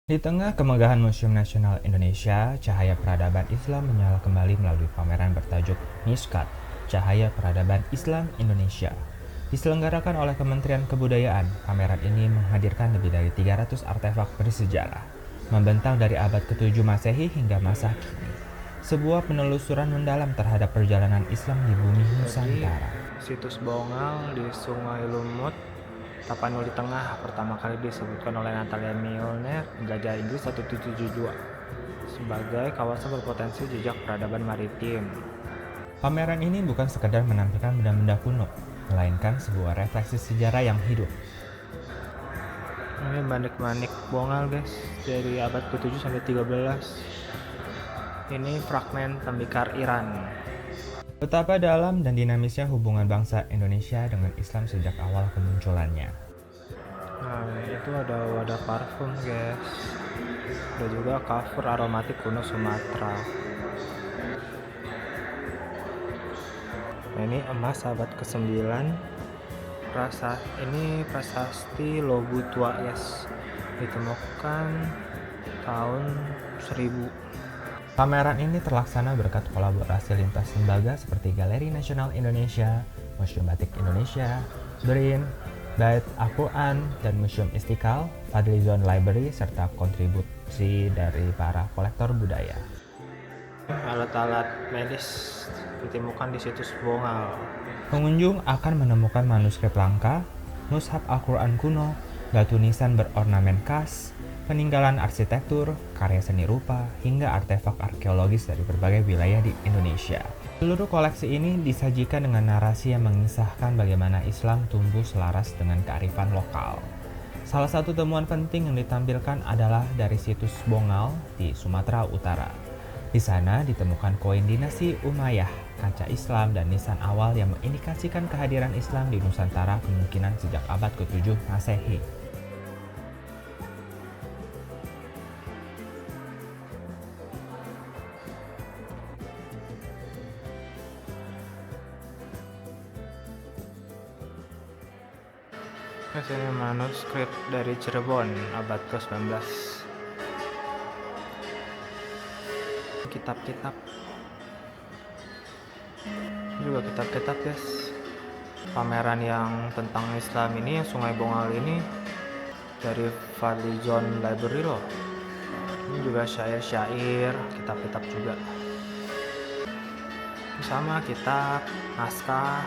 Di tengah kemegahan Museum Nasional Indonesia, cahaya peradaban Islam menyala kembali melalui pameran bertajuk Mishkat, Cahaya Peradaban Islam Indonesia. Diselenggarakan oleh Kementerian Kebudayaan, pameran ini menghadirkan lebih dari 300 artefak bersejarah, membentang dari abad ke-7 Masehi hingga masa kini. Sebuah penelusuran mendalam terhadap perjalanan Islam di bumi Nusantara. Situs Bongal di Sungai Lumut, Tapanuli Tengah pertama kali disebutkan oleh Natalia Milner, penjajah Inggris 1772 sebagai kawasan berpotensi jejak peradaban maritim. Pameran ini bukan sekedar menampilkan benda-benda kuno, melainkan sebuah refleksi sejarah yang hidup. Ini manik-manik Bongal guys, dari abad ke-7 sampai 13. Ini fragmen tembikar Iran. Betapa dalam dan dinamisnya hubungan bangsa Indonesia dengan Islam sejak awal kemunculannya. Nah, itu ada wadah parfum guys. Ada juga cover aromatik kuno Sumatera. Nah, ini emas abad ke-9. Ini prasasti Lobu Tua guys. Ditemukan tahun 1000. Pameran ini terlaksana berkat kolaborasi lintas lembaga seperti Galeri Nasional Indonesia, Museum Batik Indonesia, BRIN, Bait Al-Quran, dan Museum Istiqlal, Fadlizon Library, serta kontribusi dari para kolektor budaya. Alat-alat medis ditemukan di situs Bongal. Pengunjung akan menemukan manuskrip langka, mushaf Al-Quran kuno, batu nisan berornamen khas, peninggalan arsitektur, karya seni rupa, hingga artefak arkeologis dari berbagai wilayah di Indonesia. Seluruh koleksi ini disajikan dengan narasi yang mengisahkan bagaimana Islam tumbuh selaras dengan kearifan lokal. Salah satu temuan penting yang ditampilkan adalah dari situs Bongal di Sumatera Utara. Di sana ditemukan koin dinasti Umayyah, kaca Islam, dan nisan awal yang mengindikasikan kehadiran Islam di Nusantara kemungkinan sejak abad ke-7 Masehi. Ini manuskrip dari Cirebon abad ke-19. Kitab-kitab. Ini juga kitab-kitab guys. Pameran yang tentang Islam ini, Sungai Bongal ini dari Fadlizon Library loh. Ini juga syair-syair, kitab-kitab juga. Sama kitab, naskah.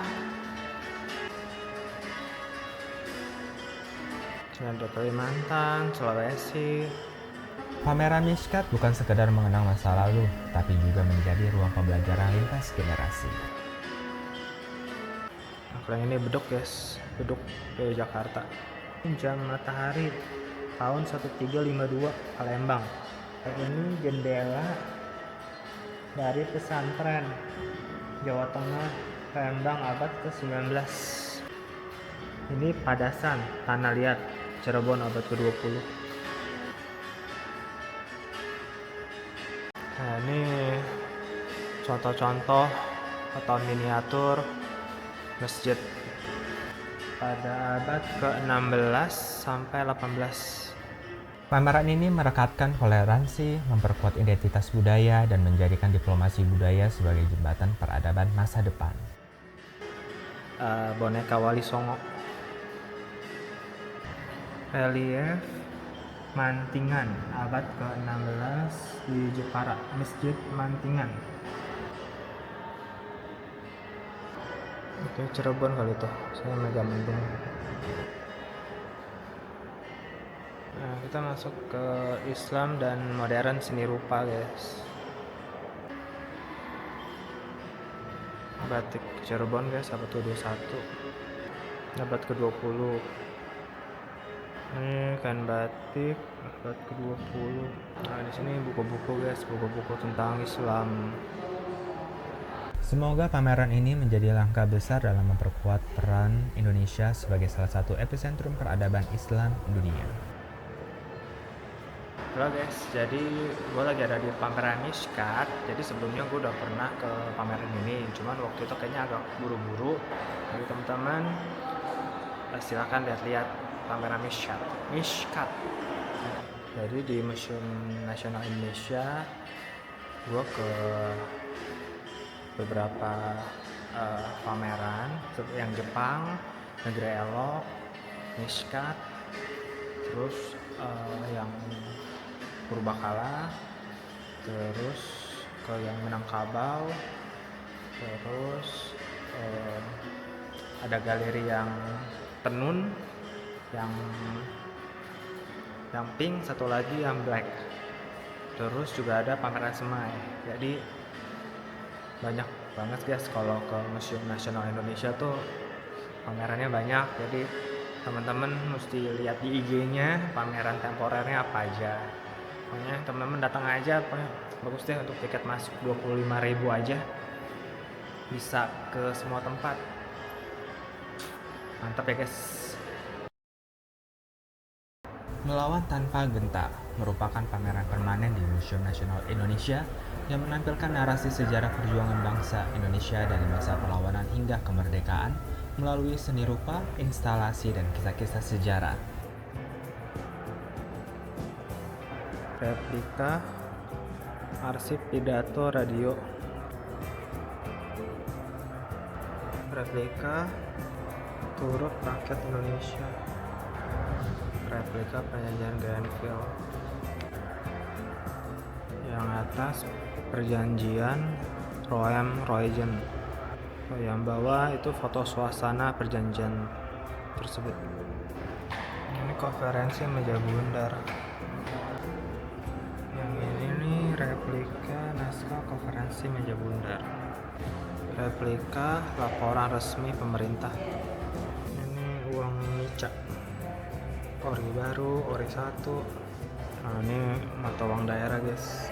Ada Kalimantan, Sulawesi. Pameran Mishkat bukan sekedar mengenang masa lalu, tapi juga menjadi ruang pembelajaran lintas generasi. Nah, ini beduk guys, beduk dari Jakarta. Jam matahari tahun 1352 Palembang. Ini jendela dari pesantren Jawa Tengah Palembang abad ke-19. Ini padasan tanah liat Cirebon abad ke-20. Nah, ini contoh-contoh atau miniatur masjid pada abad ke-16 sampai 18. Pameran ini merekatkan toleransi, memperkuat identitas budaya, dan menjadikan diplomasi budaya sebagai jembatan peradaban masa depan. Boneka Wali Songo. Relief Mantingan abad ke-16 di Jepara, Masjid Mantingan. Oke, Cirebon kali itu. Saya Megamendung. Nah, kita masuk ke Islam dan modern seni rupa, guys. Batik Cirebon, guys, abad ke-21. Abad ke-20. Ini kain batik abad ke-20. Nah, di sini buku-buku guys, buku-buku tentang Islam. Semoga pameran ini menjadi langkah besar dalam memperkuat peran Indonesia sebagai salah satu epicentrum peradaban Islam dunia. Halo guys, jadi gue lagi ada di pameran Mishkat. Jadi sebelumnya gue udah pernah ke pameran ini, cuman waktu itu kayaknya agak buru-buru. Jadi teman-teman silakan lihat-lihat pameran Mishkat. Jadi di Museum Nasional Indonesia gue ke beberapa pameran yang Jepang, Negeri Elok, Miskat, terus yang Purbakala, terus ke yang Minangkabau, terus ada galeri yang tenun, yang pink, satu lagi yang black. Terus juga ada pameran semai. Jadi banyak banget guys, kalau ke Museum Nasional Indonesia tuh pamerannya banyak. Jadi teman-teman mesti lihat di IG-nya pameran temporernya apa aja. Pokoknya teman-teman datang aja, pokoknya bagus deh. Untuk tiket masuk 25.000 aja bisa ke semua tempat. Mantap ya guys. Melawan Tanpa Genta merupakan pameran permanen di Museum Nasional Indonesia yang menampilkan narasi sejarah perjuangan bangsa Indonesia dari masa perlawanan hingga kemerdekaan melalui seni rupa, instalasi, dan kisah-kisah sejarah. Replika arsip pidato radio, replika turut rakyat Indonesia, replika perjanjian Grenville, yang atas perjanjian Royan-Roentgen, yang bawah itu foto suasana perjanjian tersebut. Ini konferensi meja bundar. Yang ini nih replika naskah konferensi meja bundar, replika laporan resmi pemerintah. Ini uang mica, ori baru, ori 1. Nah ini mata uang daerah guys,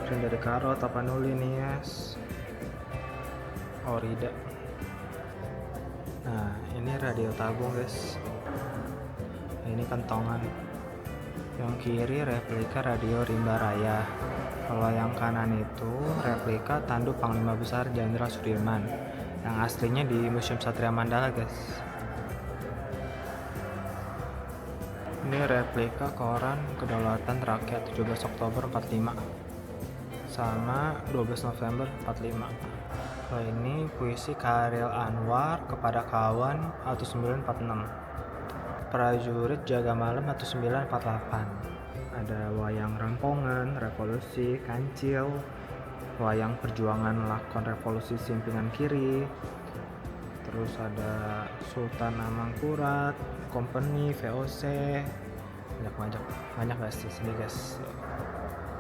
print dari Karo, Tapanuli, Nias, Orida. Nah ini radio tabung guys, ini kentongan. Yang kiri replika radio Rimba Raya. Kalau yang kanan itu replika tanduk Panglima Besar Jenderal Sudirman, yang aslinya di Museum Satria Mandala guys. Ini replika koran Kedaulatan Rakyat 17 Oktober 45 sama 12 November 45. Kalau ini puisi Khairil Anwar kepada kawan 1946. Prajurit Jaga Malam 1948. Ada wayang Rampongan, Revolusi, Kancil, wayang Perjuangan Lakon Revolusi Simpingan Kiri. Terus ada Sultan Amangkurat, Company, VOC, banyak guys di sini guys.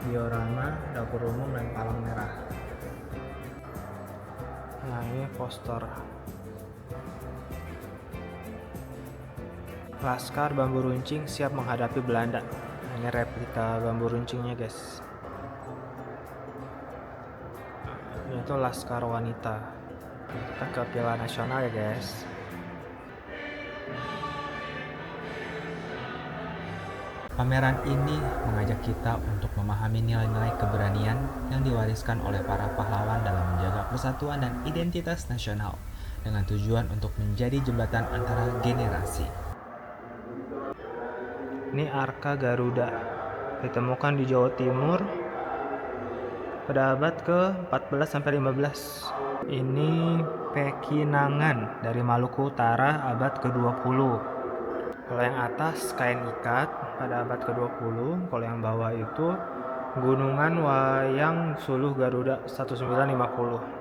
Diorama, dapur umum, dan palang merah. Nah ini poster Laskar Bambu Runcing siap menghadapi Belanda. Ini replika bambu runcingnya guys. Ini tuh Laskar Wanita. Kita ke Piala Nasional ya guys. Pameran ini mengajak kita untuk memahami nilai-nilai keberanian yang diwariskan oleh para pahlawan dalam menjaga persatuan dan identitas nasional dengan tujuan untuk menjadi jembatan antara generasi. Ini Arka Garuda, ditemukan di Jawa Timur pada abad ke-14-15. Ini pekinangan dari Maluku Utara abad ke-20. Kalau yang atas kain ikat pada abad ke-20, kalau yang bawah itu Gunungan Wayang Suluh Garuda 1950.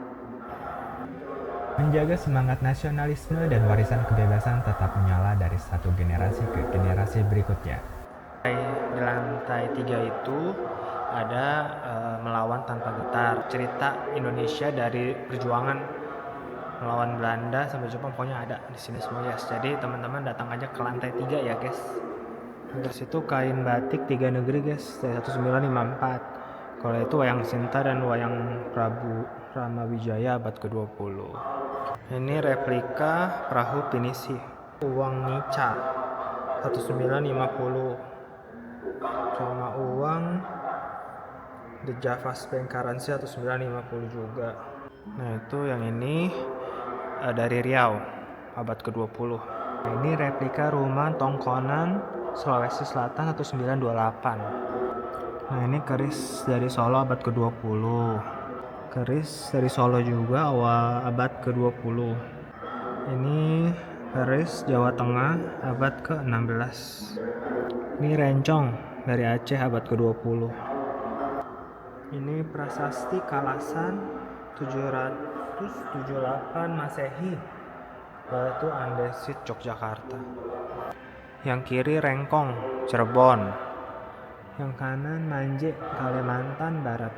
Menjaga semangat nasionalisme dan warisan kebebasan tetap menyala dari satu generasi ke generasi berikutnya. Di lantai 3 itu ada Melawan Tanpa Getar, cerita Indonesia dari perjuangan melawan Belanda sampai Jepang, pokoknya ada di sini semua guys. Jadi teman-teman datang aja ke lantai 3 ya guys. Terus itu kain batik 3 negeri guys dari 1954. Kalau itu wayang Sinta dan wayang Prabu Ramawijaya abad ke-20. Ini replika perahu pinisi uang Nica 1950 sama uang The Java's Bank Currency 1950 juga. Nah itu yang ini dari Riau abad ke-20. Ini replika rumah tongkonan Sulawesi Selatan 1928. Nah, ini keris dari Solo abad ke-20. Keris dari Solo juga awal abad ke-20. Ini keris Jawa Tengah abad ke-16. Ini rencong dari Aceh abad ke-20. Ini prasasti Kalasan 778 Masehi, yaitu Andesit Yogyakarta. Yang kiri Rengkong Cirebon, yang kanan Manje Kalimantan Barat.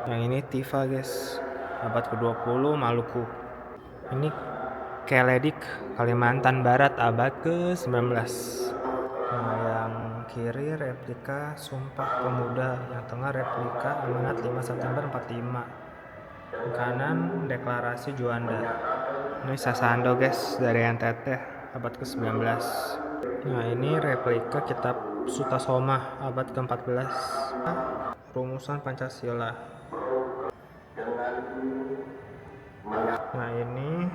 Yang ini Tifa guys, abad ke-20 Maluku. Ini Keledik Kalimantan Barat abad ke-19. Nah, yang kiri replika Sumpah Pemuda, yang tengah replika Amanat 5 September 45. Yang kanan Deklarasi Juanda. Ini Sasando guys, dari NTT abad ke-19. Nah, ini replika kitab Sutasoma abad ke-14. Rumusan Pancasila. Nah, ini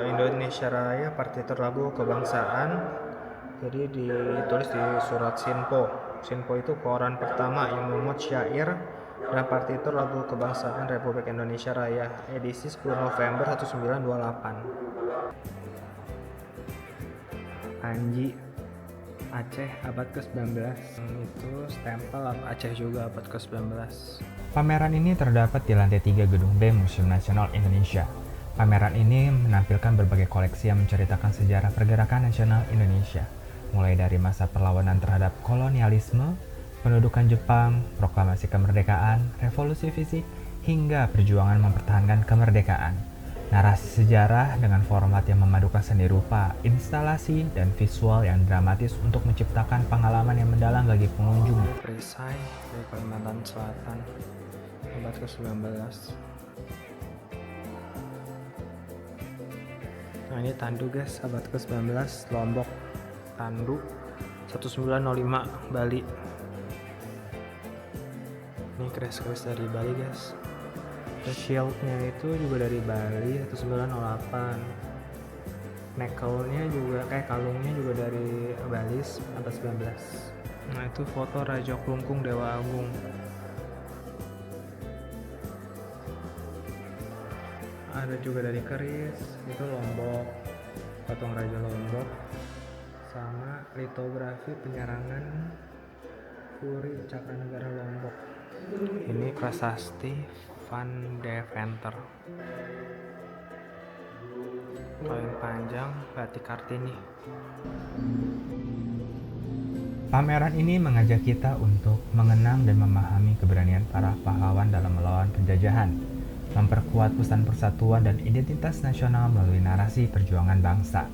Indonesia Raya partitur lagu kebangsaan. Jadi ditulis di surat Sinpo. Sinpo itu koran pertama yang memuat syair dan partitur lagu kebangsaan Republik Indonesia Raya, edisi 10 November 1928. Panji Aceh abad ke-19. Itu stempel Aceh juga abad ke-19. Pameran ini terdapat di lantai 3 Gedung B Museum Nasional Indonesia. Pameran ini menampilkan berbagai koleksi yang menceritakan sejarah pergerakan nasional Indonesia, mulai dari masa perlawanan terhadap kolonialisme, pendudukan Jepang, proklamasi kemerdekaan, revolusi fisik, hingga perjuangan mempertahankan kemerdekaan. Narasi sejarah dengan format yang memadukan seni rupa, instalasi, dan visual yang dramatis untuk menciptakan pengalaman yang mendalam bagi pengunjung. Perisai dari Kalimantan Selatan abad ke-19. Nah, ini Tandu guys, abad ke-19 Lombok. Tandu 1905 Bali. Ini keris-keris dari Bali guys. Terus shieldnya itu juga dari Bali 1908. Necklace-nya juga kalungnya juga dari Bali abad 19. Nah, itu foto Raja Klungkung Dewa Agung. Ada juga dari keris, itu Lombok, patung Raja Lombok, sama litografi penyerangan Puri Cakranegara Lombok. Ini prasasti Van Deventer. Paling panjang Batik Kartini. Pameran ini mengajak kita untuk mengenang dan memahami keberanian para pahlawan dalam melawan penjajahan, memperkuat pesan persatuan dan identitas nasional melalui narasi perjuangan bangsa.